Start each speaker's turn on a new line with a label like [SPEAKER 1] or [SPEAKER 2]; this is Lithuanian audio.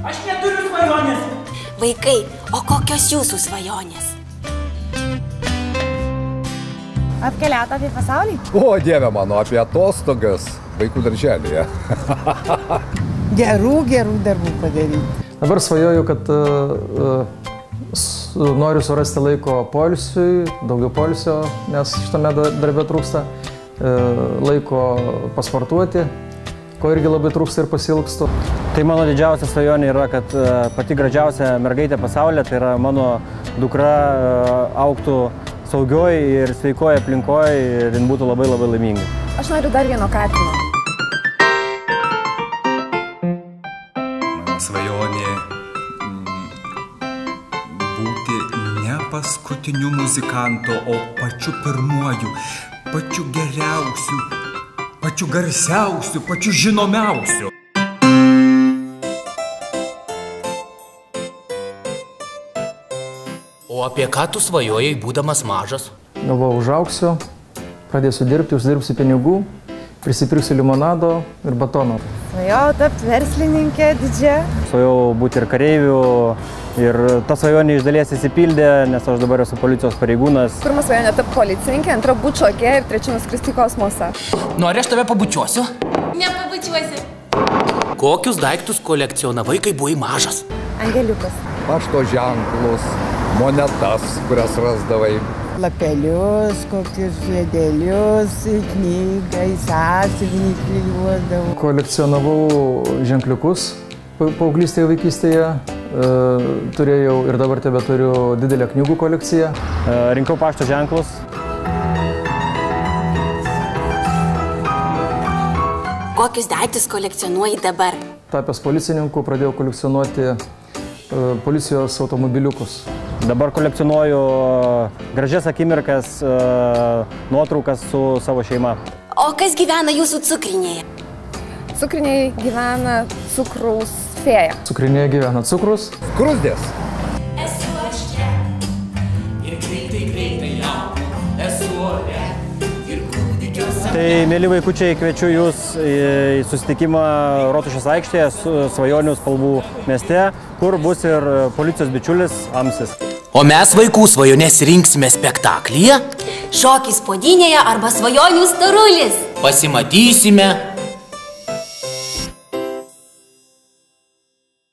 [SPEAKER 1] Aš neturiu svajonės.
[SPEAKER 2] Vaikai, o kokios jūsų svajonės?
[SPEAKER 3] Apkeliauti apie pasaulį?
[SPEAKER 4] O, Dieve mano, apie atostogas vaikų darželėje.
[SPEAKER 5] Gerų darbų padaryti.
[SPEAKER 6] Dabar svajoju, kad noriu surasti laiko poilsiui, daugiau poilsio, nes šitame darbe trūksta laiko pasportuoti, ko irgi labai trūksta ir pasilgstu.
[SPEAKER 7] Tai mano didžiausia svajonė yra, kad pati gražiausia mergaitė pasaulyje, tai yra mano dukra, augtų saugioj ir sveikoj aplinkoj ir jin būtų labai laiminga.
[SPEAKER 3] Aš noriu dar vieno katino.
[SPEAKER 8] Mano svajonė būti ne paskutiniu muzikantu, o pačiu pirmuoju, pačiu geriausiu, pačiu garsiausiu, pačiu žinomiausiu.
[SPEAKER 1] O apie ką tu svajojai, būdamas mažas?
[SPEAKER 6] Galvoju, užauksiu, pradėsiu dirbti, uždirbsiu pinigų, prisipirksiu limonado ir batono.
[SPEAKER 3] Svajojau tapti verslininkė didžia.
[SPEAKER 7] Svajojau būti ir kareiviu ir ta svajonė iš dalies įsipildė, nes aš dabar esu policijos pareigūnas.
[SPEAKER 3] Pirma svajonė tapti policininkė, antra būti šokėja ir trečia nuskristi į kosmosą.
[SPEAKER 1] Nori, aš tave pabučiuosiu?
[SPEAKER 2] Nepabučiuosi.
[SPEAKER 1] Kokius daiktus kolekcionavai, kai buvai mažas?
[SPEAKER 3] Angeliukas.
[SPEAKER 4] Pašto ženklus, monetas, kurias rasdavai.
[SPEAKER 5] Lapelius, kokius žiedelius, knygą, į sąsiuvinį klijuodavau.
[SPEAKER 6] Kolekcionavau ženkliukus paauglystėje, vaikystėje. Turėjau ir dabar tebeturiu didelę knygų kolekciją.
[SPEAKER 7] Rinkau pašto ženklus.
[SPEAKER 2] Kokius daiktus kolekcionuoji dabar?
[SPEAKER 6] Tapęs policininku pradėjau kolekcionuoti policijos automobiliukus.
[SPEAKER 7] Dabar kolekcionuoju gražias akimirkas, nuotraukas su savo šeima.
[SPEAKER 2] O kas gyvena jūsų cukrinėje?
[SPEAKER 3] Cukrinėje gyvena cukraus fėja.
[SPEAKER 6] Cukrinėje gyvena cukrus.
[SPEAKER 4] Skruzdės.
[SPEAKER 1] Esu aš čia ir greitai jau esu ore ir kūdikios.
[SPEAKER 7] Tai, mėly vaikučiai, kviečiu jūs į susitikimą Rotušės aikštėje Svajonių spalvų mieste, kur bus ir policijos bičiulis Amsis.
[SPEAKER 1] O mes vaikų svajonės rinksime spektaklyje.
[SPEAKER 2] Šokis puodynėje arba svajonių storulis.
[SPEAKER 1] Pasimatysime